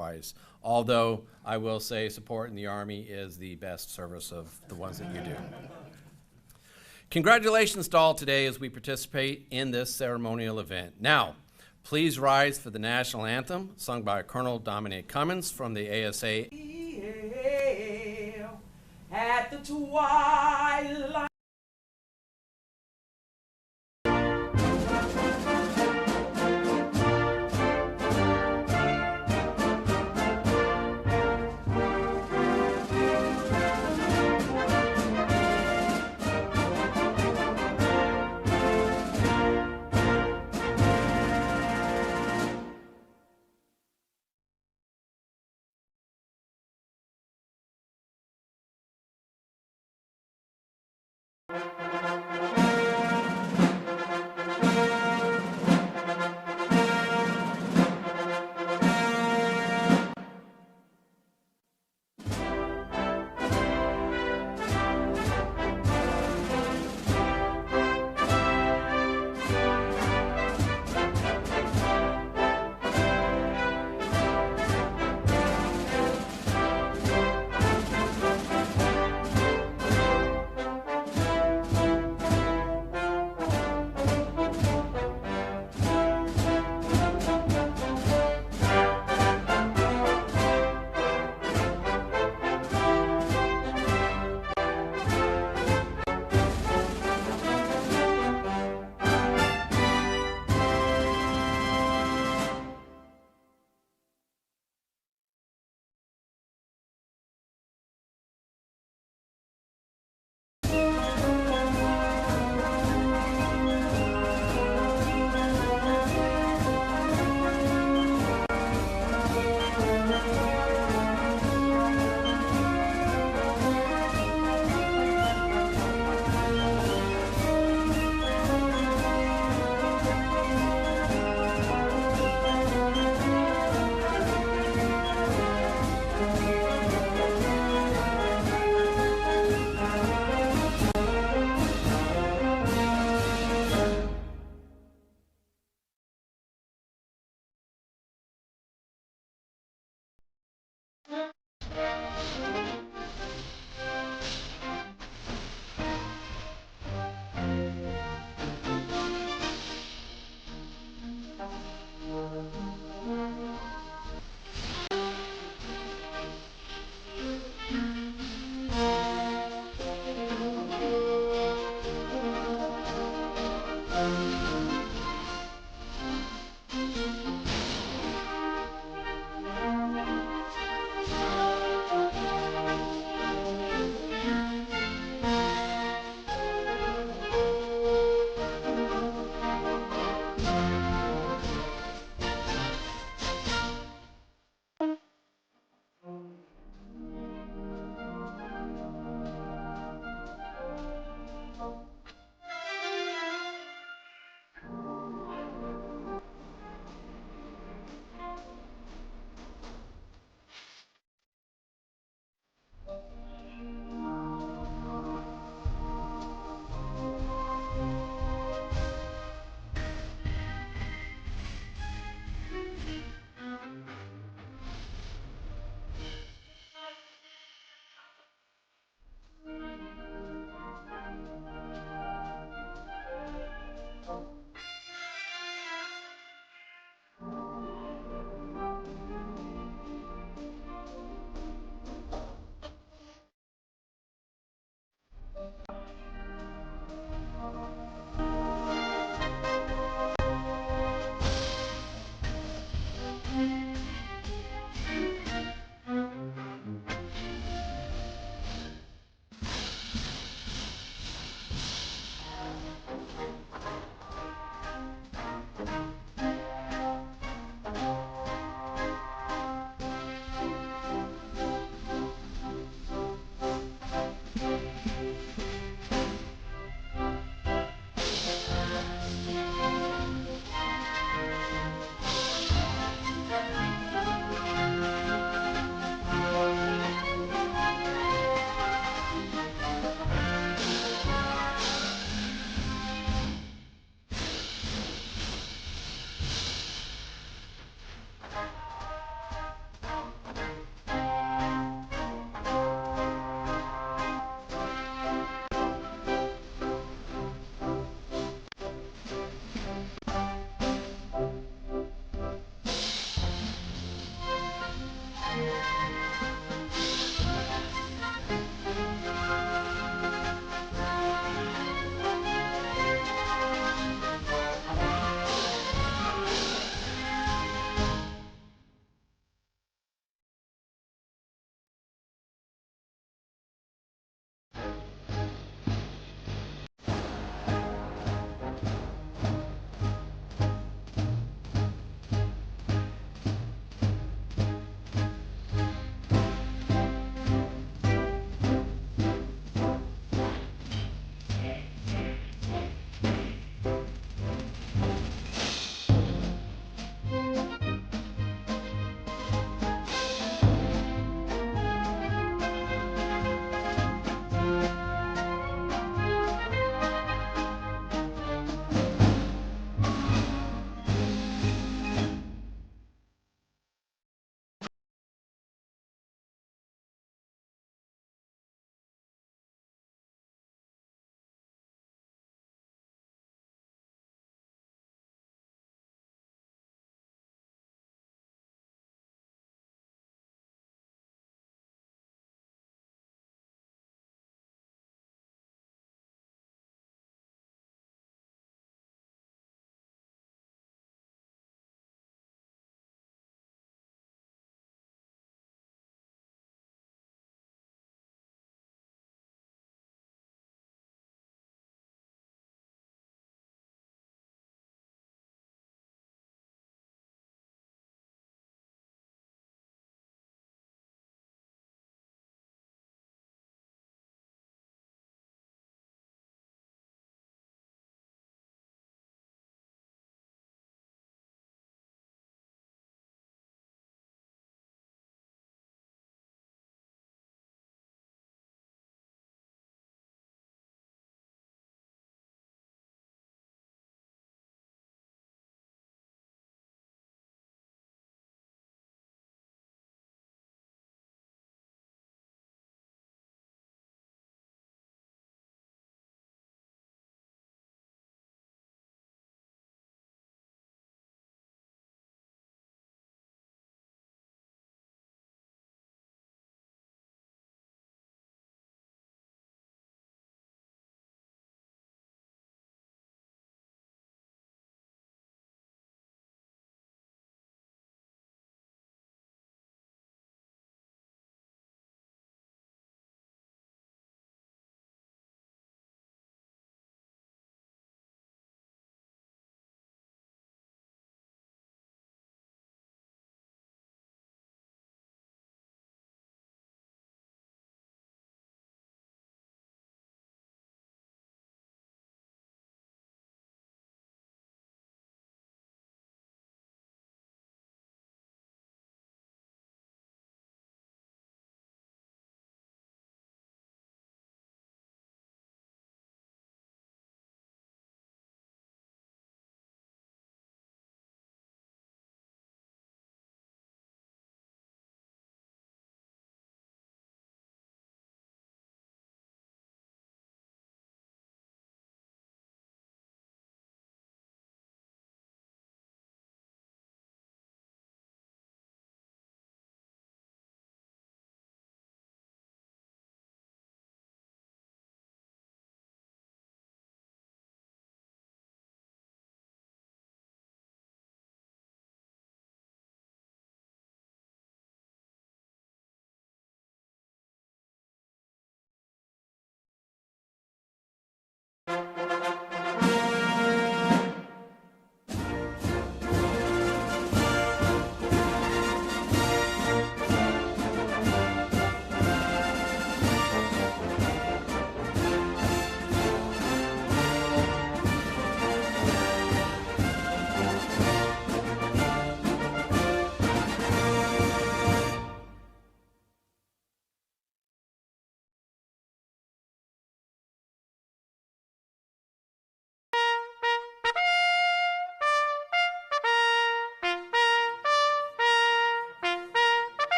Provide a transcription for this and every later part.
otherwise. Although I will say support in the Army is the best service of the ones that you do. Congratulations to all today as we participate in this ceremonial event. Now, please rise for the national anthem sung by Colonel Dominic Cummins from the ASA. At the twilight.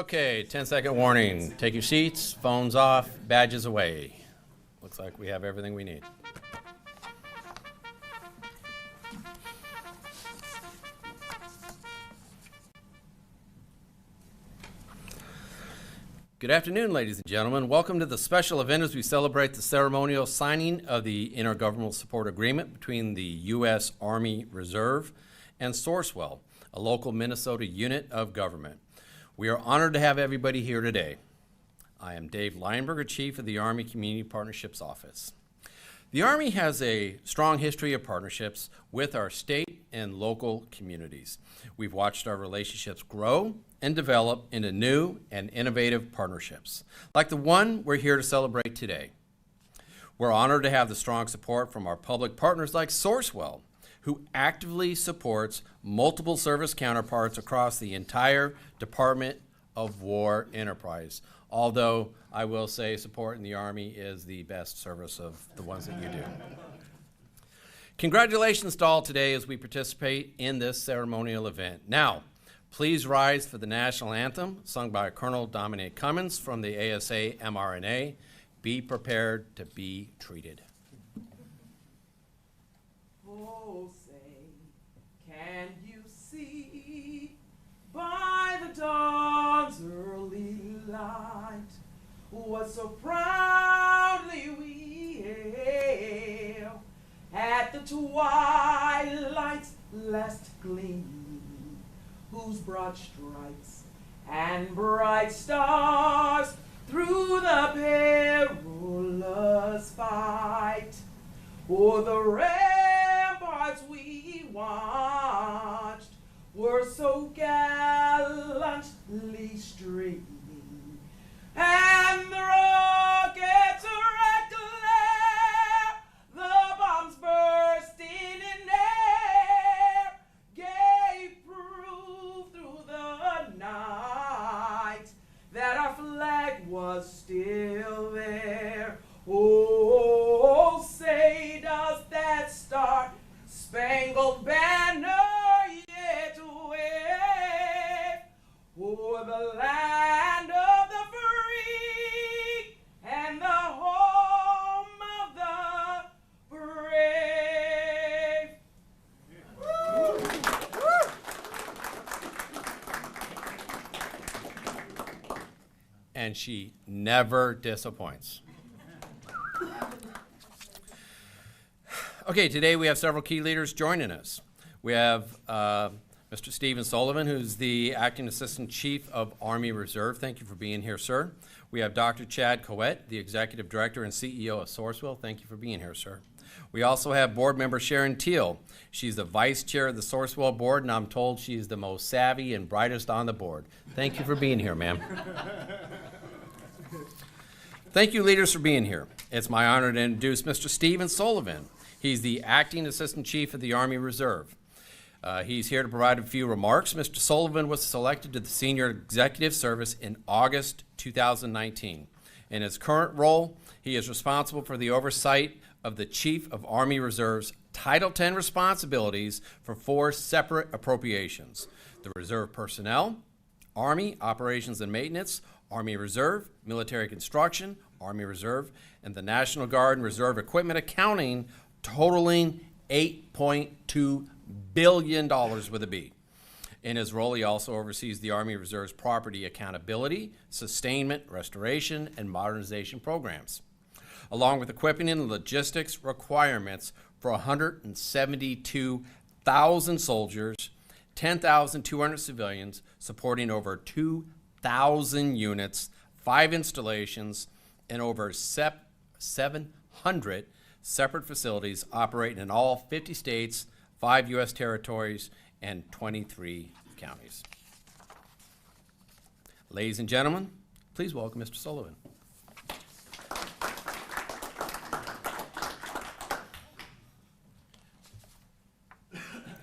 Okay, 10-second warning. Take your seats, phones off, badges away. Looks like we have everything we need. Good afternoon, ladies and gentlemen. Welcome to the special event as we celebrate the ceremonial signing of the Intergovernmental Support Agreement between the U.S. Army Reserve and Sourcewell, a local Minnesota unit of government. We are honored to have everybody here today. I am Dave Leinberger, Chief of the Army Community Partnerships Office. The Army has a strong history of partnerships with our state and local communities. We've watched our relationships grow and develop into new and innovative partnerships, like the one we're here to celebrate today. We're honored to have the strong support from our public partners like Sourcewell, who actively supports multiple service counterparts across the entire Department of War enterprise. Although I will say support in the Army is the best service of the ones that you do. Congratulations to all today as we participate in this ceremonial event. Now, please rise for the national anthem sung by Colonel Dominic Cummins from the ASA mRNA. Be prepared to be treated. Oh, say, can you see by the dawn's early light what so proudly we hail at the twilight's last gleam, whose broad stripes and bright stars through the perilous fight o'er the ramparts we watched were so gallantly streaming, and the rockets red-glare, the bombs bursting in air, gave proof through the night that our flag was still there. Oh, say does that star-spangled banner yet wave o'er the land of the free and the home of the brave? And she never disappoints. Okay, today we have several key leaders joining us. We have Mr. Stephen Sullivan, who's the Acting Assistant Chief of Army Reserve. Thank you for being here, sir. We have Dr. Chad Coet, the Executive Director and CEO of Sourcewell. Thank you for being here, sir. We also have Board Member Sharon Teal. She's the Vice Chair of the Sourcewell Board, and I'm told she's the most savvy and brightest on the board. Thank you for being here, ma'am. Thank you, leaders, for being here. It's my honor to introduce Mr. Stephen Sullivan. He's the Acting Assistant Chief of the Army Reserve. He's here to provide a few remarks. Mr. Sullivan was selected to the Senior Executive Service in August 2019. In his current role, he is responsible for the oversight of the Chief of Army Reserve's Title X responsibilities for 4 separate appropriations: the Reserve Personnel, Army Operations and Maintenance, Army Reserve, Military Construction, Army Reserve, and the National Guard and Reserve Equipment Accounting, totaling $8.2 billion with a B. In his role, he also oversees the Army Reserve's property accountability, sustainment, restoration, and modernization programs, along with equipping and logistics requirements for 172,000 soldiers, 10,200 civilians, supporting over 2,000 units, 5 installations, and over 700 separate facilities operating in all 50 states, 5 U.S. territories, and 23 counties. Ladies and gentlemen, please welcome Mr. Sullivan.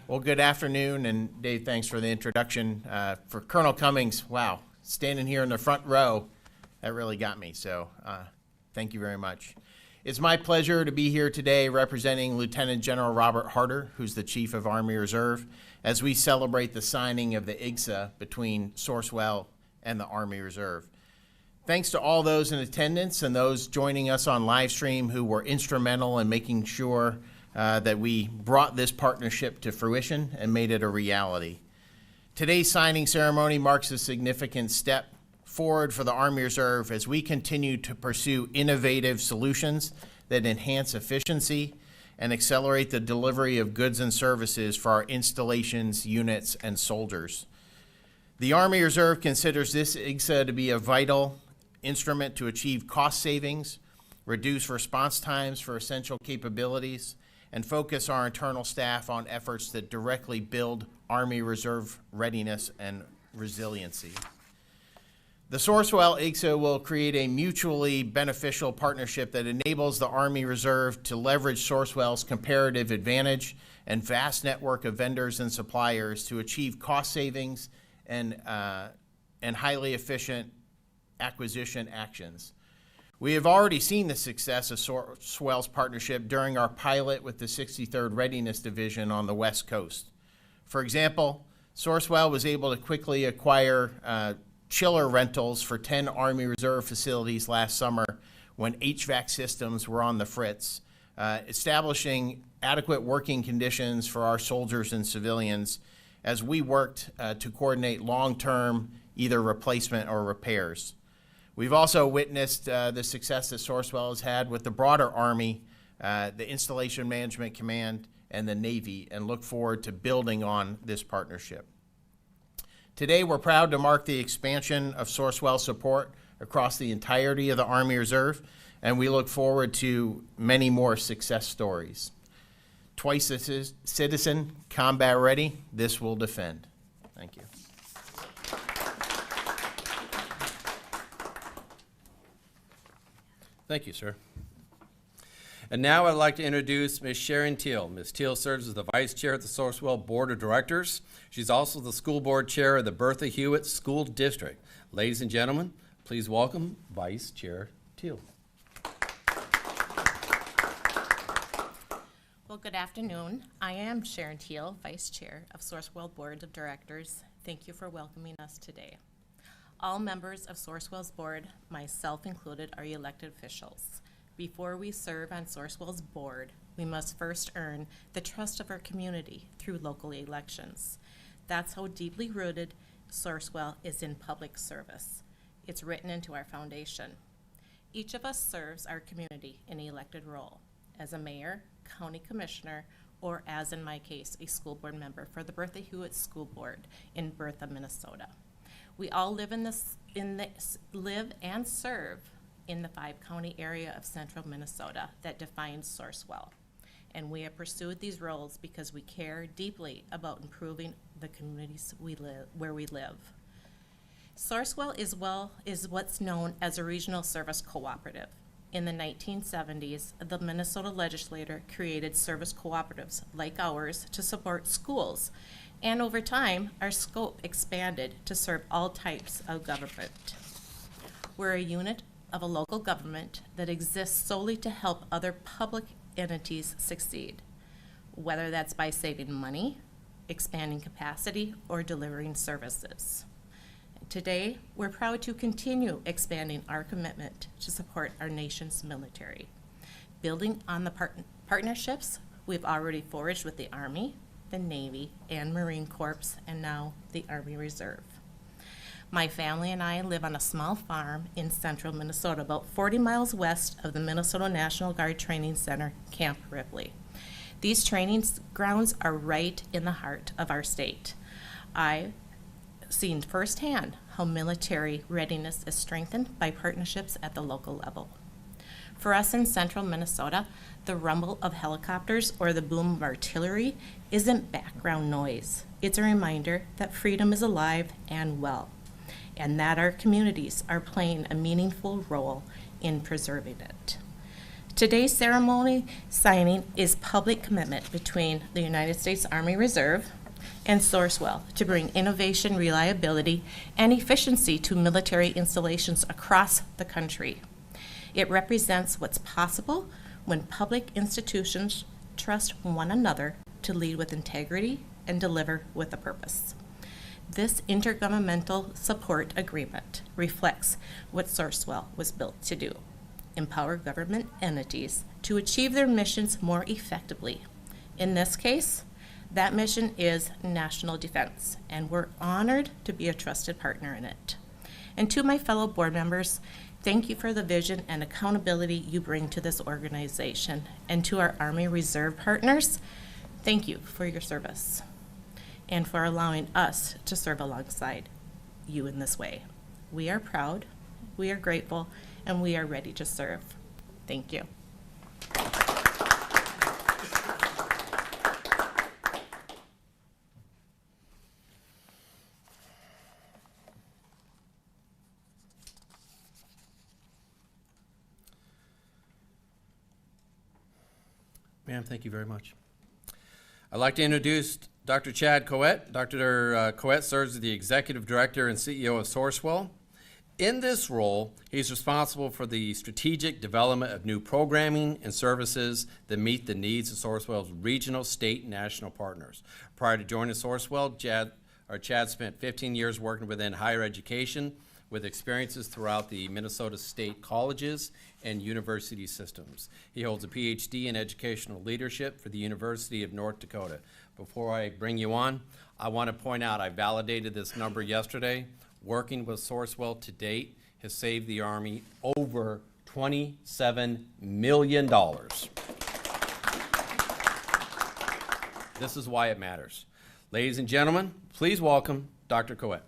Well, good afternoon, and Dave, thanks for the introduction. For Colonel Cummings, wow, standing here in the front row, that really got me, so thank you very much. It's my pleasure to be here today representing Lieutenant General Robert Harder, who's the Chief of Army Reserve, as we celebrate the signing of the IGSA between Sourcewell and the Army Reserve. Thanks to all those in attendance and those joining us on live stream who were instrumental in making sure that we brought this partnership to fruition and made it a reality. Today's signing ceremony marks a significant step forward for the Army Reserve as we continue to pursue innovative solutions that enhance efficiency and accelerate the delivery of goods and services for our installations, units, and soldiers. The Army Reserve considers this IGSA to be a vital instrument to achieve cost savings, reduce response times for essential capabilities, and focus our internal staff on efforts that directly build Army Reserve readiness and resiliency. The Sourcewell IGSA will create a mutually beneficial partnership that enables the Army Reserve to leverage Sourcewell's comparative advantage and vast network of vendors and suppliers to achieve cost savings and highly efficient acquisition actions. We have already seen the success of Sourcewell's partnership during our pilot with the 63rd Readiness Division on the West Coast. For example, Sourcewell was able to quickly acquire chiller rentals for 10 Army Reserve facilities last summer when HVAC systems were on the fritz, establishing adequate working conditions for our soldiers and civilians as we worked to coordinate long-term either replacement or repairs. We've also witnessed the success that Sourcewell has had with the broader Army, the Installation Management Command, and the Navy, and look forward to building on this partnership. Today, we're proud to mark the expansion of Sourcewell support across the entirety of the Army Reserve, and we look forward to many more success stories. Twice a citizen, combat ready, this will defend. Thank you. Thank you, sir. And now I'd like to introduce Ms. Sharon Teal. Ms. Teal serves as the Vice Chair of the Sourcewell Board of Directors. She's also the School Board Chair of the Bertha Hewitt School District. Ladies and gentlemen, please welcome Vice Chair Teal. Well, good afternoon. I am Sharon Teal, Vice Chair of Sourcewell Board of Directors. Thank you for welcoming us today. All members of Sourcewell's board, myself included, are elected officials. Before we serve on Sourcewell's board, we must first earn the trust of our community through local elections. That's how deeply rooted Sourcewell is in public service. It's written into our foundation. Each of us serves our community in an elected role, as a mayor, county commissioner, or as in my case, a school board member for the Bertha Hewitt School Board in Bertha, Minnesota. We all live live and serve in the 5-county area of central Minnesota that defines Sourcewell. And we have pursued these roles because we care deeply about improving the communities where we live. Sourcewell is what's known as a regional service cooperative. In the 1970s, the Minnesota legislature created service cooperatives like ours to support schools. And over time, our scope expanded to serve all types of government. We're a unit of a local government that exists solely to help other public entities succeed, whether that's by saving money, expanding capacity, or delivering services. Today, we're proud to continue expanding our commitment to support our nation's military, building on the partnerships we've already forged with the Army, the Navy, and Marine Corps, and now the Army Reserve. My family and I live on a small farm in central Minnesota, about 40 miles west of the Minnesota National Guard Training Center, Camp Ripley. These training grounds are right in the heart of our state. I've seen firsthand how military readiness is strengthened by partnerships at the local level. For us in central Minnesota, the rumble of helicopters or the boom of artillery isn't background noise. It's a reminder that freedom is alive and well, and that our communities are playing a meaningful role in preserving it. Today's ceremony signing is public commitment between the United States Army Reserve and Sourcewell to bring innovation, reliability, and efficiency to military installations across the country. It represents what's possible when public institutions trust one another to lead with integrity and deliver with a purpose. This Intergovernmental Support Agreement reflects what Sourcewell was built to do: empower government entities to achieve their missions more effectively. In this case, that mission is national defense, and we're honored to be a trusted partner in it. And to my fellow board members, thank you for the vision and accountability you bring to this organization. And to our Army Reserve partners, thank you for your service and for allowing us to serve alongside you in this way. We are proud, we are grateful, and we are ready to serve. Thank you. Ma'am, thank you very much. I'd like to introduce Dr. Chad Coet. Dr. Coet serves as the Executive Director and CEO of Sourcewell. In this role, he's responsible for the strategic development of new programming and services that meet the needs of Sourcewell's regional, state, and national partners. Prior to joining Sourcewell, Chad spent 15 years working within higher education with experiences throughout the Minnesota State colleges and university systems. He holds a PhD in educational leadership for the University of North Dakota. Before I bring you on, I want to point out I validated this number yesterday. Working with Sourcewell to date has saved the Army over $27 million. This is why it matters. Ladies and gentlemen, please welcome Dr. Coet.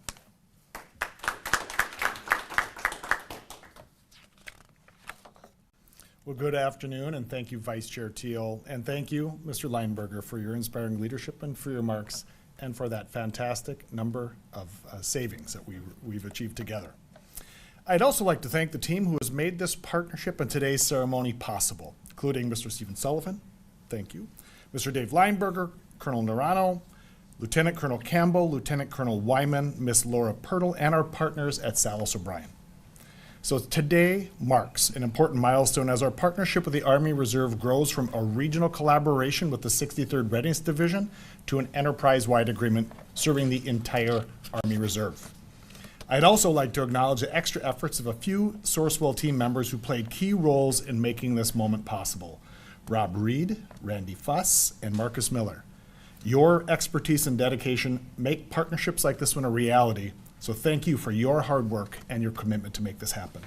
Well, good afternoon, and thank you, Vice Chair Teal, and thank you, Mr. Leinberger, for your inspiring leadership and for your remarks, and for that fantastic number of savings that we've achieved together. I'd also like to thank the team who has made this partnership and today's ceremony possible, including Mr. Stephen Sullivan, thank you, Mr. Dave Leinberger, Colonel Narano, Lieutenant Colonel Campbell, Lieutenant Colonel Wyman, Miss Laura Pirtle, and our partners at Salos O'Brien. So today marks an important milestone as our partnership with the Army Reserve grows from a regional collaboration with the 63rd Readiness Division to an enterprise-wide agreement serving the entire Army Reserve. I'd also like to acknowledge the extra efforts of a few Sourcewell team members who played key roles in making this moment possible: Rob Reed, Randy Fuss, and Marcus Miller. Your expertise and dedication make partnerships like this one a reality, so thank you for your hard work and your commitment to make this happen.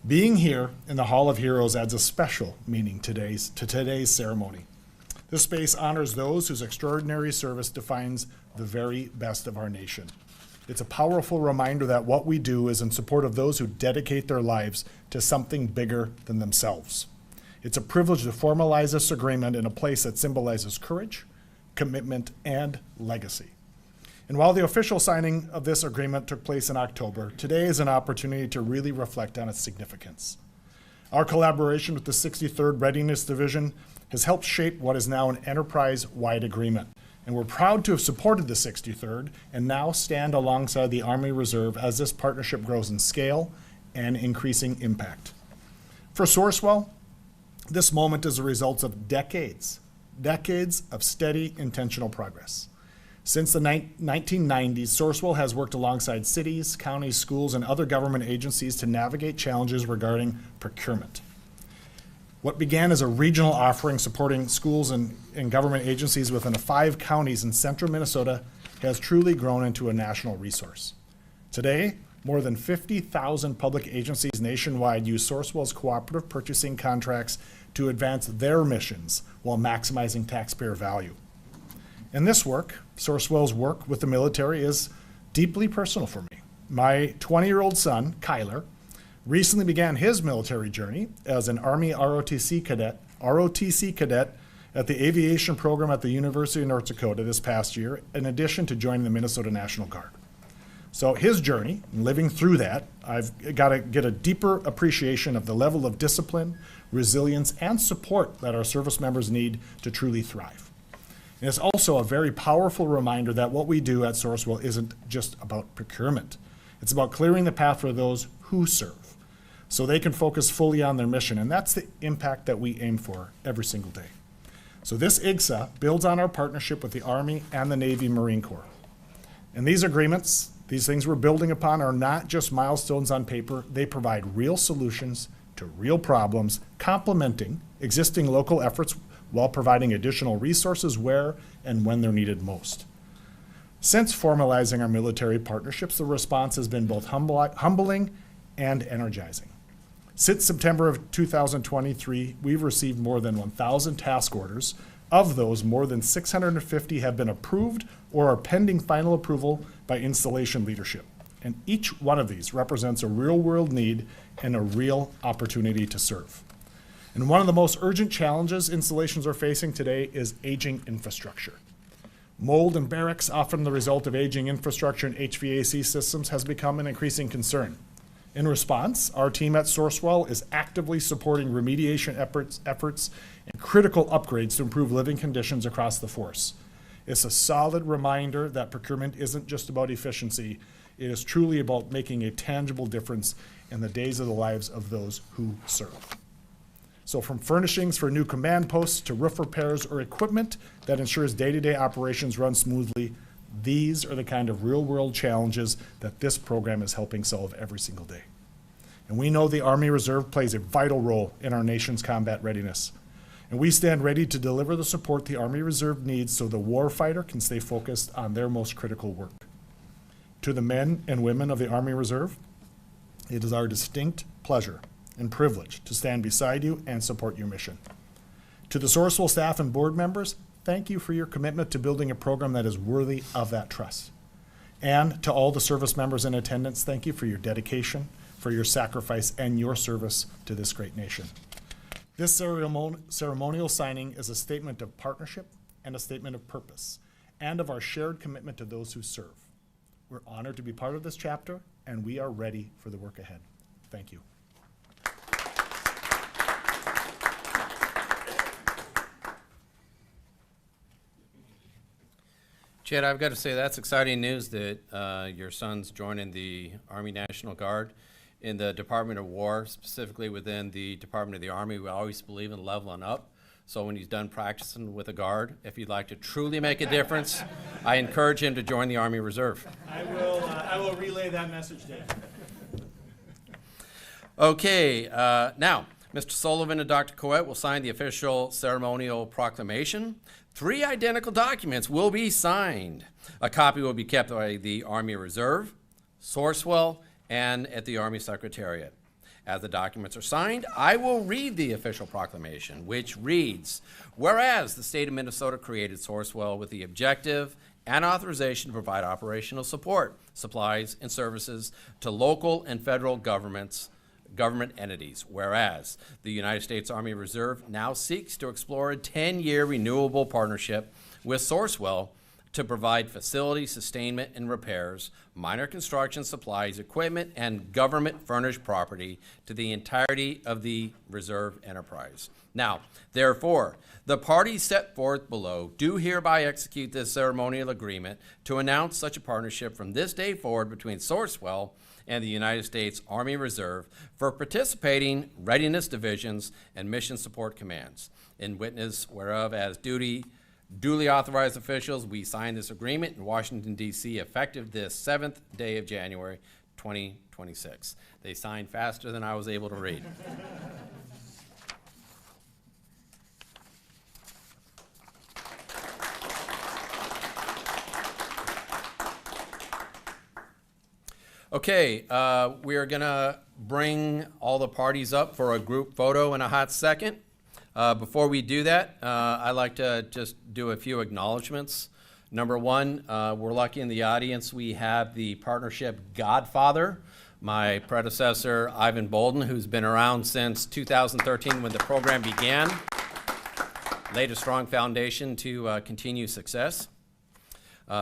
Being here in the Hall of Heroes adds a special meaning to today's ceremony. This space honors those whose extraordinary service defines the very best of our nation. It's a powerful reminder that what we do is in support of those who dedicate their lives to something bigger than themselves. It's a privilege to formalize this agreement in a place that symbolizes courage, commitment, and legacy. And while the official signing of this agreement took place in October, today is an opportunity to really reflect on its significance. Our collaboration with the 63rd Readiness Division has helped shape what is now an enterprise-wide agreement. And we're proud to have supported the 63rd and now stand alongside the Army Reserve as this partnership grows in scale and increasing impact. For Sourcewell, this moment is a result of decades of steady, intentional progress. Since the 1990s, Sourcewell has worked alongside cities, counties, schools, and other government agencies to navigate challenges regarding procurement. What began as a regional offering supporting schools and government agencies within 5 counties in central Minnesota has truly grown into a national resource. Today, more than 50,000 public agencies nationwide use Sourcewell's cooperative purchasing contracts to advance their missions while maximizing taxpayer value. In this work, Sourcewell's work with the military is deeply personal for me. My 20-year-old son, Kyler, recently began his military journey as an Army ROTC cadet at the aviation program at the University of North Dakota this past year, in addition to joining the Minnesota National Guard. So his journey, living through that, I've got to get a deeper appreciation of the level of discipline, resilience, and support that our service members need to truly thrive. And it's also a very powerful reminder that what we do at Sourcewell isn't just about procurement. It's about clearing the path for those who serve, so they can focus fully on their mission, and that's the impact that we aim for every single day. So this IGSA builds on our partnership with the Army and the Navy Marine Corps. And these agreements, these things we're building upon, are not just milestones on paper. They provide real solutions to real problems, complementing existing local efforts while providing additional resources where and when they're needed most. Since formalizing our military partnerships, the response has been both humbling and energizing. Since September of 2023, we've received more than 1,000 task orders. Of those, more than 650 have been approved or are pending final approval by installation leadership. And each one of these represents a real-world need and a real opportunity to serve. And one of the most urgent challenges installations are facing today is aging infrastructure. Mold in barracks, often the result of aging infrastructure and HVAC systems, has become an increasing concern. In response, our team at Sourcewell is actively supporting remediation efforts and critical upgrades to improve living conditions across the force. It's a solid reminder that procurement isn't just about efficiency. It is truly about making a tangible difference in the days of the lives of those who serve. So from furnishings for new command posts to roof repairs or equipment that ensures day-to-day operations run smoothly, these are the kind of real-world challenges that this program is helping solve every single day. And we know the Army Reserve plays a vital role in our nation's combat readiness. And we stand ready to deliver the support the Army Reserve needs so the warfighter can stay focused on their most critical work. To the men and women of the Army Reserve, it is our distinct pleasure and privilege to stand beside you and support your mission. To the Sourcewell staff and board members, thank you for your commitment to building a program that is worthy of that trust. And to all the service members in attendance, thank you for your dedication, for your sacrifice, and your service to this great nation. This ceremonial signing is a statement of partnership and a statement of purpose, and of our shared commitment to those who serve. We're honored to be part of this chapter, and we are ready for the work ahead. Thank you. Chad, I've got to say that's exciting news that your son's joining the Army National Guard. In the Department of War, specifically within the Department of the Army, we always believe in leveling up. So when he's done practicing with a guard, if he'd like to truly make a difference, I encourage him to join the Army Reserve. I will relay that message, Dave. Okay, now, Mr. Sullivan and Dr. Coet will sign the official ceremonial proclamation. 3 identical documents will be signed. A copy will be kept by the Army Reserve, Sourcewell, and at the Army Secretariat. As the documents are signed, I will read the official proclamation, which reads, whereas the state of Minnesota created Sourcewell with the objective and authorization to provide operational support, supplies, and services to local and federal government entities, whereas the United States Army Reserve now seeks to explore a 10-year renewable partnership with Sourcewell to provide facility sustainment and repairs, minor construction supplies, equipment, and government-furnished property to the entirety of the Reserve enterprise. Now, therefore, the parties set forth below do hereby execute this ceremonial agreement to announce such a partnership from this day forward between Sourcewell and the United States Army Reserve for participating readiness divisions and mission support commands. In witness whereof, as duly authorized officials, we signed this agreement in Washington, D.C., effective this 7th day of January, 2026. They signed faster than I was able to read. Okay, we are going to bring all the parties up for a group photo in a hot second. Before we do that, I'd like to just do a few acknowledgments. Number one, we're lucky in the audience. We have the partnership godfather, my predecessor, Ivan Bolden, who's been around since 2013 when the program began, laid a strong foundation to continue success.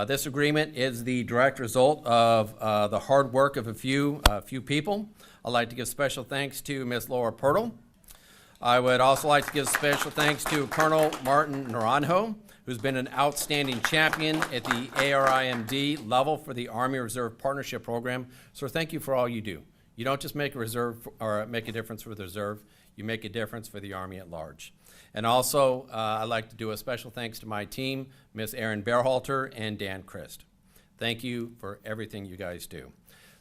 This agreement is the direct result of the hard work of a few people. I'd like to give special thanks to Ms. Laura Pirtle. I would also like to give special thanks to Colonel Martin Naranjo, who's been an outstanding champion at the ARIMD level for the Army Reserve Partnership Program. So thank you for all you do. You don't just make a reserve or make a difference for the reserve, you make a difference for the Army at large. And also, I'd like to do a special thanks to my team, Ms. Erin Berhalter and Dan Christ. Thank you for everything you guys do.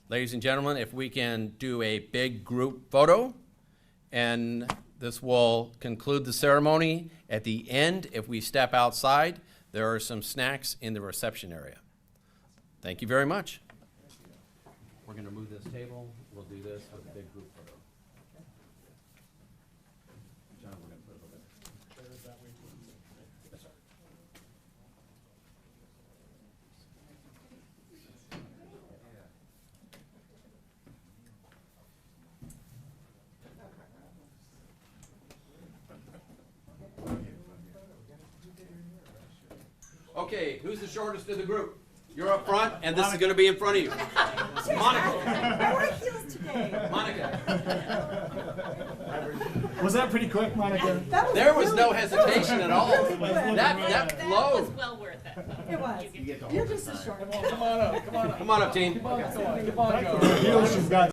Ladies and gentlemen, if we can do a big group photo, and this will conclude the ceremony. At the end, if we step outside, there are some snacks in the reception area. Thank you very much. We're going to move this table. We'll do this with a big group photo. John, we're going to put it over there. Yes, sir. Okay, who's the shortest of the group? You're up front, and this is going to be in front of you. Monica. Monica. Was that pretty quick, Monica? There was no hesitation at all. That That was flowed. well worth it. It was. You're just a short. Come on up, team. Heels, you've got